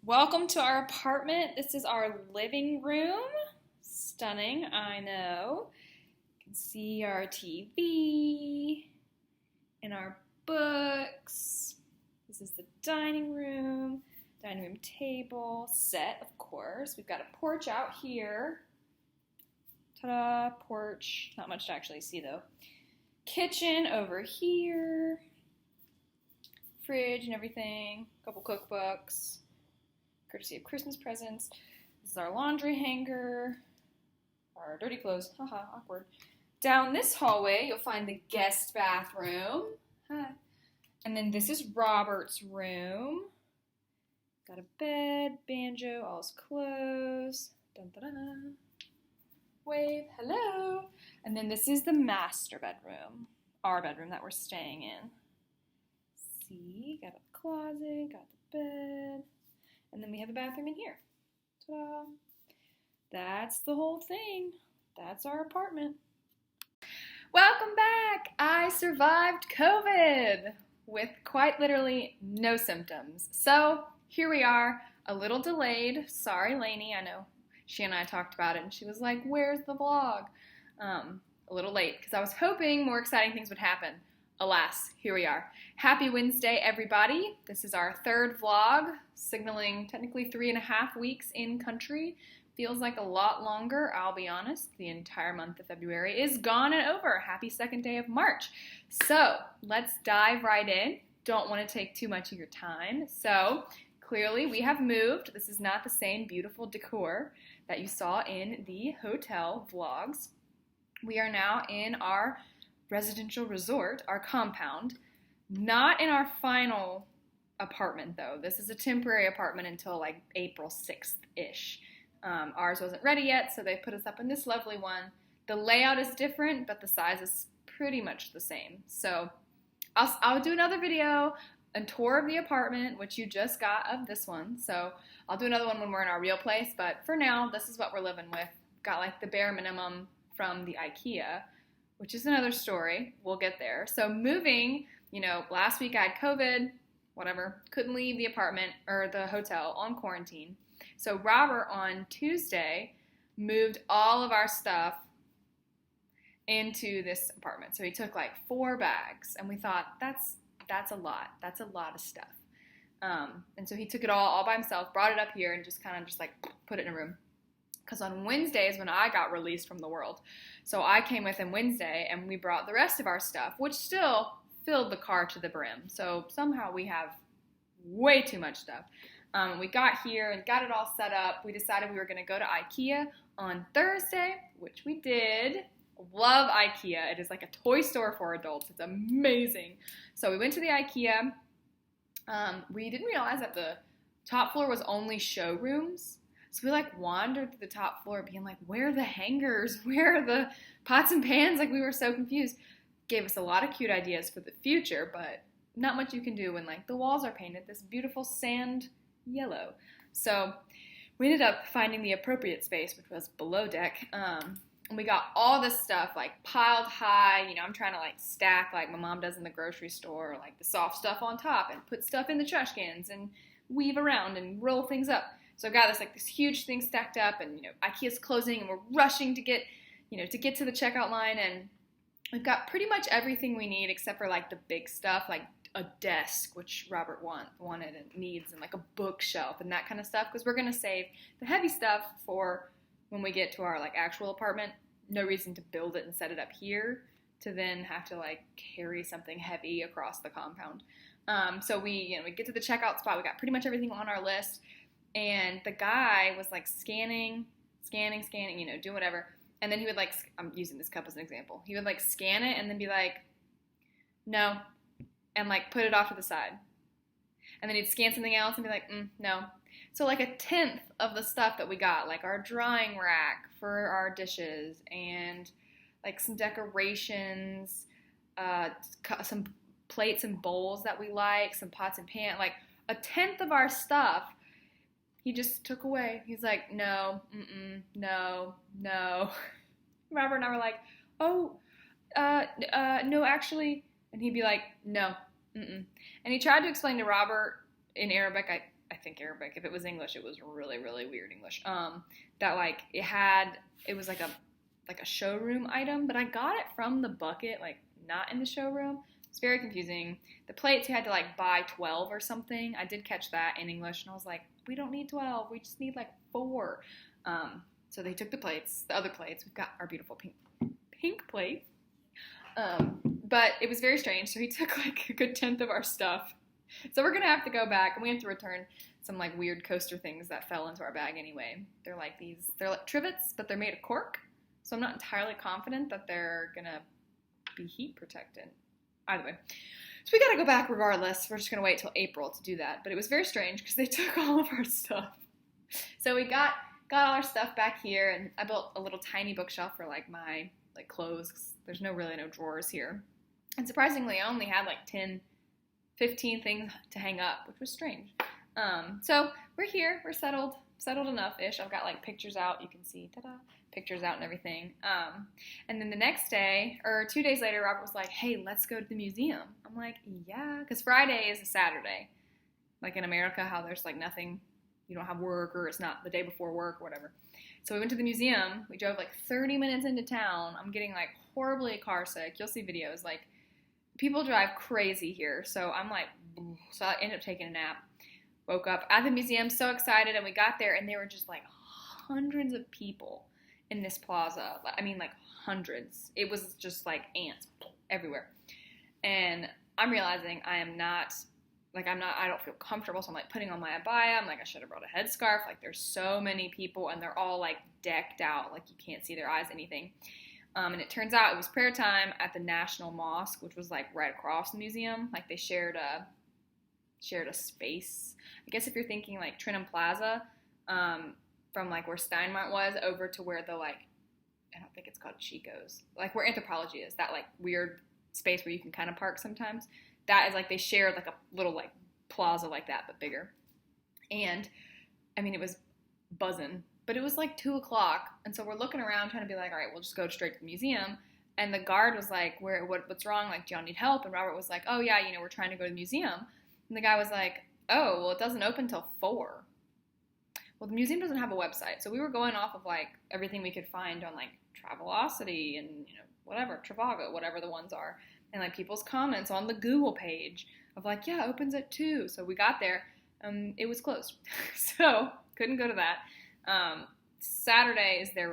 Welcome to our apartment. This is our living room. Stunning, I know. You can see our TV and our books. This is the dining room table, set, of course. We've got a porch out here. Ta-da, porch. Not much to actually see, though. Kitchen over here. Fridge and everything. A couple cookbooks. Courtesy of Christmas presents. This is our laundry hanger. Our dirty clothes. Haha, awkward. Down this hallway, you'll find the guest bathroom. Hi. And then this is Robert's room. Got a bed, banjo, all his clothes. Dun, dun, dun. Wave, hello. And then this is the master bedroom. Our bedroom that we're staying in. See, got a closet, got the bed. And then we have a bathroom in here. Ta-da. That's the whole thing. That's our apartment. Welcome back. I survived COVID with quite literally no symptoms. So here we are, a little delayed. Sorry, Lainey. I know she and I talked about it, and she was like, where's the vlog? A little late, because I was hoping more exciting things would happen. Alas, here we are. Happy Wednesday, everybody. This is our third vlog, signaling technically 3.5 weeks in country. Feels like a lot longer, I'll be honest. The entire month of February is gone and over. Happy second day of March. So let's dive right in. Don't want to take too much of your time. So clearly we have moved. This is not the same beautiful decor that you saw in the hotel vlogs. We are now in our residential resort, our compound. Not in our final apartment, though. This is a temporary apartment until like April 6th-ish. Ours wasn't ready yet, so they put us up in this lovely one. The layout is different, but the size is pretty much the same. So I'll do another video, a tour of the apartment, which you just got of this one. So I'll do another one when we're in our real place, but for now, this is what we're living with. Got like the bare minimum from the IKEA, which is another story. We'll get there. So moving, last week I had COVID, whatever, couldn't leave the apartment or the hotel on quarantine. So Robert on Tuesday moved all of our stuff into this apartment. So he took like 4 bags, and we thought that's a lot. That's a lot of stuff. And so he took it all by himself, brought it up here, and just put it in a room. Because on Wednesday is when I got released from the world. So I came with him Wednesday, and we brought the rest of our stuff, which still filled the car to the brim. So somehow we have way too much stuff. We got here and got it all set up. We decided we were going to go to IKEA on Thursday, which we did. Love IKEA. It is like a toy store for adults. It's amazing. So we went to the IKEA. We didn't realize that the top floor was only showrooms. So we wandered to the top floor being like, where are the hangers? Where are the pots and pans? We were so confused. Gave us a lot of cute ideas for the future, but not much you can do when the walls are painted this beautiful sand yellow. So we ended up finding the appropriate space, which was below deck. And we got all this stuff piled high. I'm trying to stack like my mom does in the grocery store, the soft stuff on top and put stuff in the trash cans and weave around and roll things up. So I got this huge thing stacked up, and IKEA's closing, and we're rushing to get to the checkout line, and we've got pretty much everything we need except for the big stuff, like a desk, which Robert wanted and needs, and a bookshelf and that kind of stuff, because we're gonna save the heavy stuff for when we get to our actual apartment. No reason to build it and set it up here to then have to carry something heavy across the compound. So we get to the checkout spot. We got pretty much everything on our list. And the guy was scanning, doing whatever. And then he would I'm using this cup as an example. He would scan it and then be like, no, and put it off to the side. And then he'd scan something else and be like, no. So a 1/10 of the stuff that we got, our drying rack for our dishes and some decorations, some plates and bowls that we some pots and pans, 1/10 of our stuff. He just took away. He's like, no, no. Robert and I were like, no, actually. And he'd be like, no, And he tried to explain to Robert in Arabic. I think Arabic. If it was English, it was really, really weird English. That like it was like a showroom item, but I got it from the bucket, like not in the showroom. It's very confusing. The plates, you had to like buy 12 or something. I did catch that in English, and I was like, we don't need 12. We just need like 4. So they took the plates, the other plates. We've got our beautiful pink plate. But it was very strange. So he took like a good 10th of our stuff. So we're going to have to go back, and we have to return some like weird coaster things that fell into our bag anyway. They're like trivets, but they're made of cork. So I'm not entirely confident that they're going to be heat protected. Either way. So we got to go back regardless. We're just going to wait till April to do that. But it was very strange because they took all of our stuff. So we got all our stuff back here, and I built a little tiny bookshelf for like my like clothes. 'Cause there's really no drawers here. And surprisingly, I only had like 15 things to hang up, which was strange. So we're here. We're settled enough-ish. I've got like pictures out. You can see, ta-da, pictures out and everything. And then the next day, or 2 days later, Robert was like, hey, let's go to the museum. I'm like, yeah, because Friday is a Saturday. Like in America, how there's like nothing, you don't have work, or it's not the day before work or whatever. So we went to the museum. We drove like 30 minutes into town. I'm getting like horribly car sick. You'll see videos. Like people drive crazy here. So I'm like, so I ended up taking a nap. Woke up at the museum, so excited, and we got there, and there were just like hundreds of people in this plaza. I mean, like hundreds. It was just like ants everywhere. And I'm realizing I don't feel comfortable, so I'm like putting on my abaya. I'm like, I should have brought a headscarf. Like there's so many people, and they're all like decked out, like you can't see their eyes, anything. And it turns out it was prayer time at the National Mosque, which was like right across the museum. Like they shared a space. I guess if you're thinking like Trinum Plaza, from like where Steinmart was over to where the like, I don't think it's called Chico's, like where Anthropology is, that like weird space where you can kind of park sometimes. That is like, they shared like a little like plaza like that, but bigger. And I mean, it was buzzing, but it was like 2:00. And so we're looking around trying to be like, all right, we'll just go straight to the museum. And the guard was like, what's wrong? Like, do y'all need help? And Robert was like, oh yeah, we're trying to go to the museum. And the guy was like, oh, well, it doesn't open till 4. Well, the museum doesn't have a website. So we were going off of like everything we could find on like Travelocity and, whatever, Trivago, whatever the ones are. And like people's comments on the Google page of like, yeah, it opens at 2. So we got there. It was closed. So couldn't go to that. Friday is their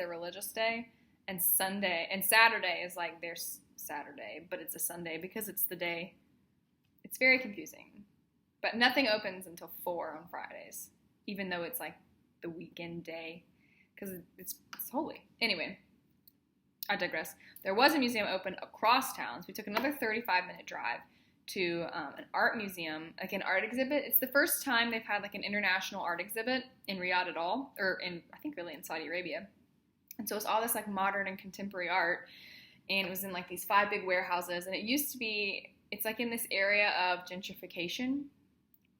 religious day. And Saturday is like their Saturday, but it's a Sunday because it's the day. It's very confusing. But nothing opens until 4 on Fridays, even though it's like the weekend day, because it's holy. Anyway, I digress. There was a museum open across town, so we took another 35-minute drive to an art museum, like an art exhibit. It's the first time they've had like an international art exhibit in Riyadh at all, or I think really in Saudi Arabia. And so it's all this like modern and contemporary art, and it was in like these 5 big warehouses, and it used to be, it's like in this area of gentrification,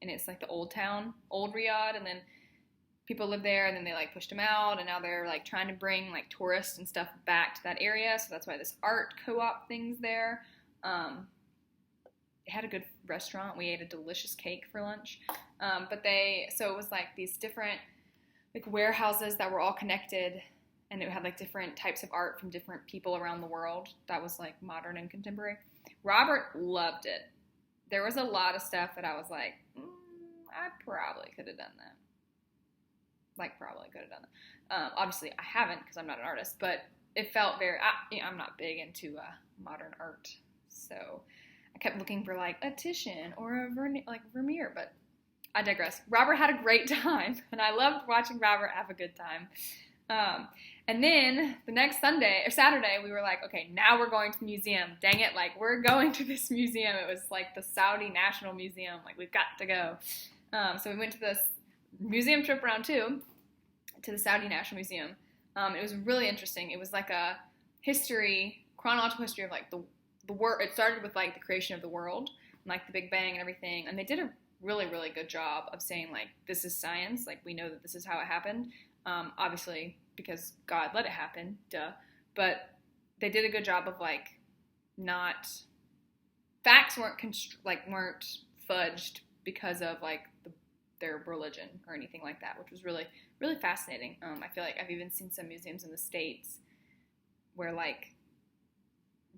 and it's like the old town, old Riyadh, and then people live there, and then they like pushed them out, and now they're like trying to bring like tourists and stuff back to that area, so that's why this art co-op thing's there. It had a good restaurant. We ate a delicious cake for lunch, so it was like these different like warehouses that were all connected, and it had like different types of art from different people around the world that was like modern and contemporary. Robert loved it. There was a lot of stuff that I was like, I probably could have done that. Obviously, I haven't because I'm not an artist, but it felt very, I'm not big into modern art. So I kept looking for like a Titian or a Vermeer, but I digress. Robert had a great time, and I loved watching Robert have a good time. And then the next Saturday, we were like, okay, now we're going to the museum. Dang it, like, we're going to this museum. It was like the Saudi National Museum. Like, we've got to go. So we went to this museum trip round 2 to the Saudi National Museum. It was really interesting. It was like a chronological history of like the world. It started with like the creation of the world, and, like the Big Bang and everything. And they did a really, really good job of saying like, this is science. Like, we know that this is how it happened. Obviously, because God let it happen, duh. But they did a good job of like facts weren't fudged because of like their religion or anything like that, which was really, really fascinating. I feel like I've even seen some museums in the States where, like,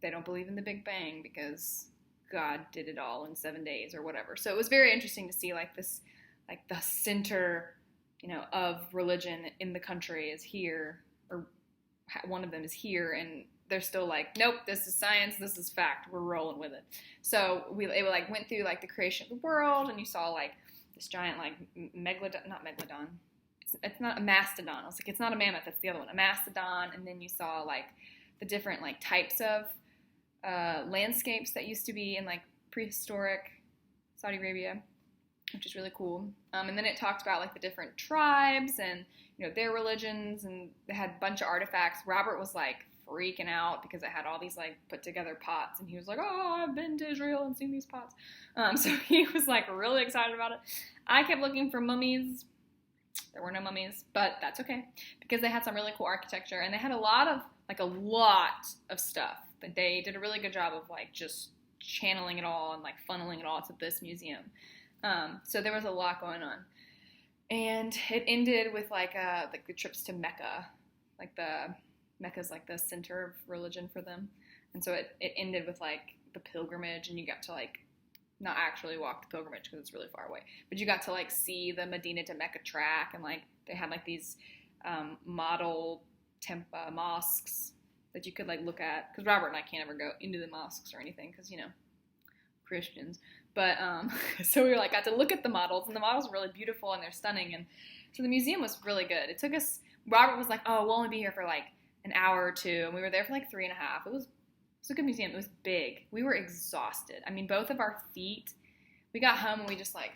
they don't believe in the Big Bang because God did it all in 7 days or whatever. So it was very interesting to see, like, this, like, the center, you know, of religion in the country is here, or one of them is here, and they're still like, nope, this is science, this is fact, we're rolling with it. So it like went through like the creation of the world, and you saw like this giant like megalodon, it's not a mastodon. I was like, it's not a mammoth, that's the other one, a mastodon. And then you saw like the different like types of landscapes that used to be in like prehistoric Saudi Arabia, which is really cool. And then it talked about like the different tribes and, you know, their religions, and they had a bunch of artifacts. Robert was like freaking out because it had all these like put together pots, and he was like, oh, I've been to Israel and seen these pots. So he was like really excited about it. I kept looking for mummies. There were no mummies, but that's okay because they had some really cool architecture, and they had a lot of stuff. They did a really good job of like just channeling it all and like funneling it all to this museum. So there was a lot going on. And it ended with like the trips to Mecca. Like Mecca's like the center of religion for them. And so it ended with like the pilgrimage, and you got to like not actually walk the pilgrimage because it's really far away, but you got to like see the Medina to Mecca track, and like they had like these model mosques that you could like look at, because Robert and I can't ever go into the mosques or anything because, you know, Christians. But so we were like got to look at the models, and the models were really beautiful and they're stunning. And so the museum was really good. It took us, Robert was like, oh, we'll only be here for like an hour or two, and we were there for like 3.5. It was a good museum. It was big. We were exhausted. I mean, both of our feet, we got home and we just like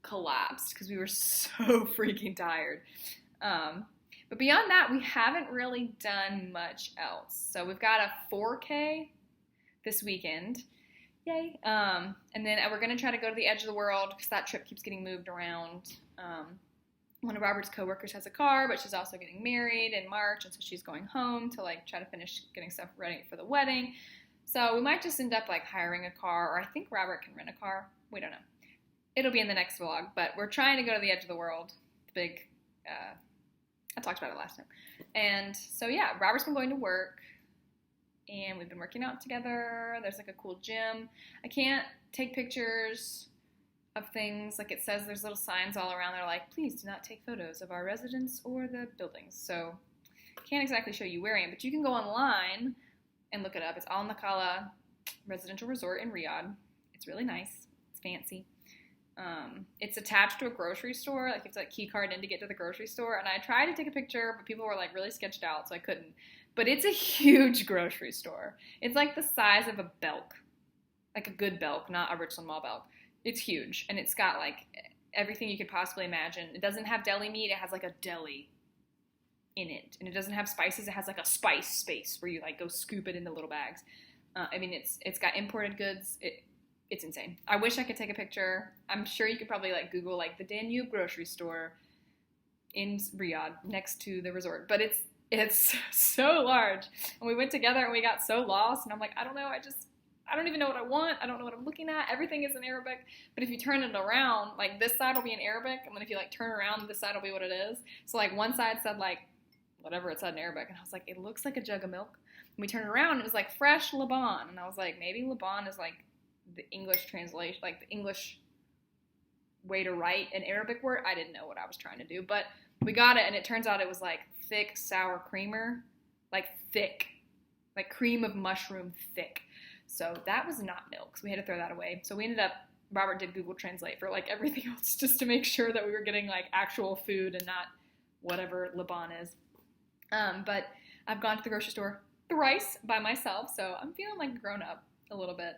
collapsed because we were so freaking tired. But beyond that, we haven't really done much else. So we've got a 4K this weekend. Yay. And then we're going to try to go to the edge of the world because that trip keeps getting moved around. One of Robert's coworkers has a car, but she's also getting married in March, and so she's going home to like try to finish getting stuff ready for the wedding. So we might just end up like hiring a car, or I think Robert can rent a car. We don't know. It'll be in the next vlog, but we're trying to go to the edge of the world. The big, I talked about it last time. And so yeah, Robert's been going to work, and we've been working out together. There's like a cool gym. I can't take pictures of things, like it says there's little signs all around there like, please do not take photos of our residence or the buildings. So can't exactly show you where I am, but you can go online and look it up. It's Al Nakala Residential Resort in Riyadh. It's really nice. It's fancy. It's attached to a grocery store. Like, it's like key card in to get to the grocery store. And I tried to take a picture, but people were like really sketched out, so I couldn't. But it's a huge grocery store. It's like the size of a Belk, like a good Belk, not a Richland Mall Belk. It's huge, and it's got like everything you could possibly imagine. It doesn't have deli meat. It has like a deli in it, and it doesn't have spices. It has like a spice space where you like go scoop it into little bags. I mean, it's got imported goods. It's insane. I wish I could take a picture. I'm sure you could probably like Google like the Danube grocery store in Riyadh next to the resort, but it's so large. And we went together and we got so lost, and I'm like, I don't know. I don't even know what I want. I don't know what I'm looking at. Everything is in Arabic. But if you turn it around, like this side will be in Arabic, and then if you like turn around, this side will be what it is. So like one side said like whatever it said in Arabic, and I was like, it looks like a jug of milk. And we turned it around, and it was like fresh Laban, and I was like, maybe Laban is like the English translation, like the English way to write an Arabic word. I didn't know what I was trying to do, but we got it, and it turns out it was like thick sour creamer, like thick, like cream of mushroom thick. So that was not milk, so we had to throw that away. So we ended up, Robert did Google Translate for like everything else just to make sure that we were getting like actual food and not whatever Laban is. But I've gone to the grocery store thrice by myself, so I'm feeling like grown up a little bit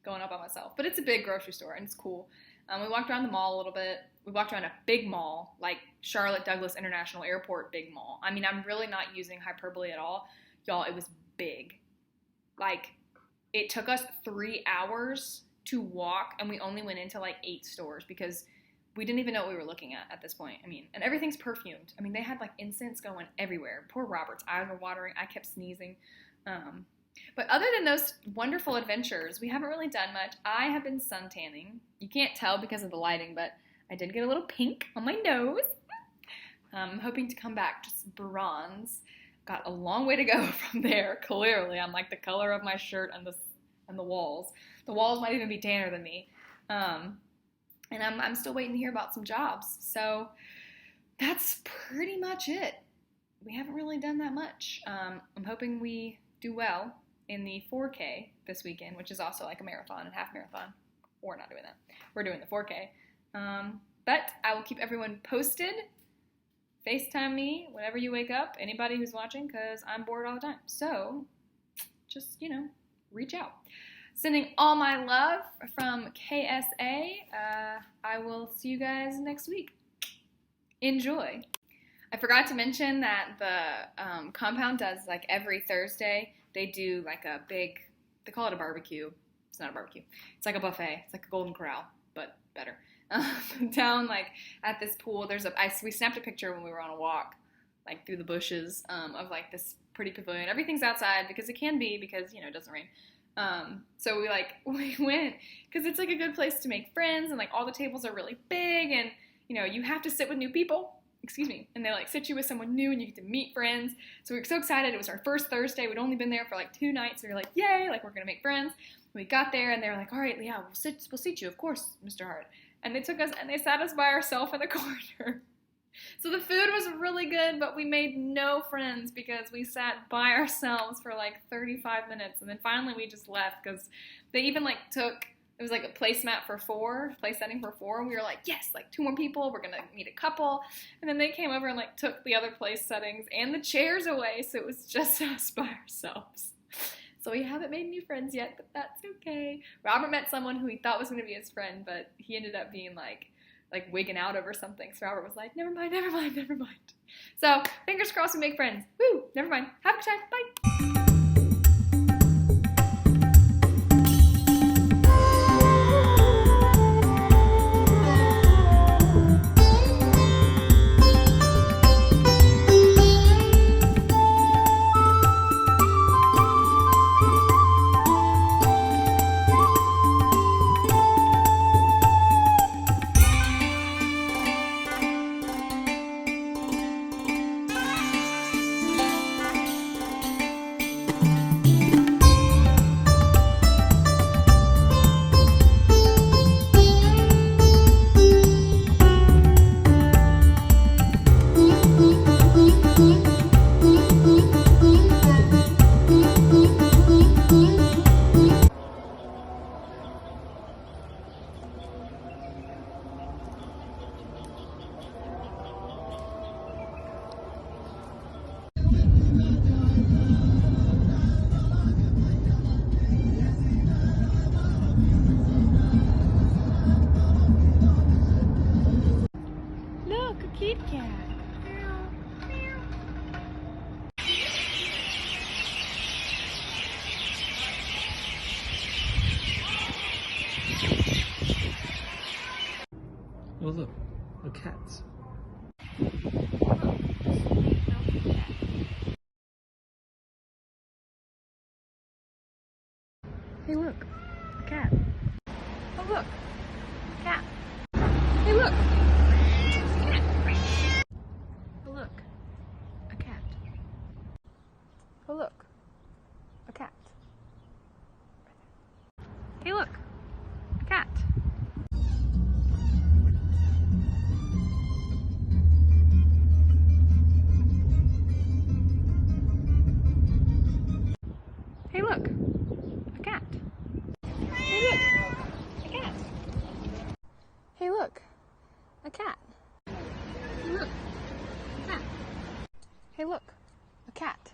going up by myself. But it's a big grocery store, and it's cool. We walked around the mall a little bit. We walked around a big mall, like Charlotte Douglas International Airport big mall. I mean, I'm really not using hyperbole at all. Y'all, it was big. Like, it took us 3 hours to walk, and we only went into like 8 stores because we didn't even know what we were looking at this point. I mean, and everything's perfumed. I mean, they had like incense going everywhere. Poor Robert's eyes were watering. I kept sneezing. But other than those wonderful adventures, we haven't really done much. I have been suntanning. You can't tell because of the lighting, but I did get a little pink on my nose. I'm hoping to come back just bronze. Got a long way to go from there, clearly. I'm like the color of my shirt and the walls. The walls might even be tanner than me. And I'm still waiting to hear about some jobs. So that's pretty much it. We haven't really done that much. I'm hoping we do well in the 4K this weekend, which is also like a marathon and half marathon. We're not doing that. We're doing the 4K. But I will keep everyone posted. FaceTime me whenever you wake up, anybody who's watching, because I'm bored all the time. So just, reach out. Sending all my love from KSA. I will see you guys next week. Enjoy. I forgot to mention that the compound does, like, every Thursday, they do, like, a big, they call it a barbecue. It's not a barbecue. It's like a buffet. It's like a Golden Corral, but better. Down, like, at this pool, we snapped a picture when we were on a walk, like, through the bushes of, like, this pretty pavilion. Everything's outside because it can be because, it doesn't rain. So we went because it's, like, a good place to make friends, and, like, all the tables are really big, and, you have to sit with new people. And they, like, sit you with someone new, and you get to meet friends. So we were so excited. It was our first Thursday. We'd only been there for, like, 2 nights. So we were like, yay, like, we're going to make friends. We got there, and they were like, all right, yeah, we'll seat you, of course, Mr. Hart. And they took us, and they sat us by ourselves in a corner. So the food was really good, but we made no friends because we sat by ourselves for, like, 35 minutes. And then finally we just left because they even, like, it was like a placemat for 4, place setting for 4, and we were like, yes, like 2 more people, we're gonna meet a couple. And then they came over and, like, took the other place settings and the chairs away, so it was just us by ourselves. So we haven't made new friends yet, but that's okay. Robert met someone who he thought was gonna be his friend, but he ended up being like wigging out over something. So Robert was like, never mind. So fingers crossed we make friends. Woo, never mind. Have a good time, bye. Kit Kat. Oh look, a cat. Hey look, a cat. Oh look, a cat. Hey look. Oh look, a cat. Hey look, a cat. Hey look, a cat. Hey look, a cat. Hey look, a cat. Hey look, a cat. Hey look, a cat.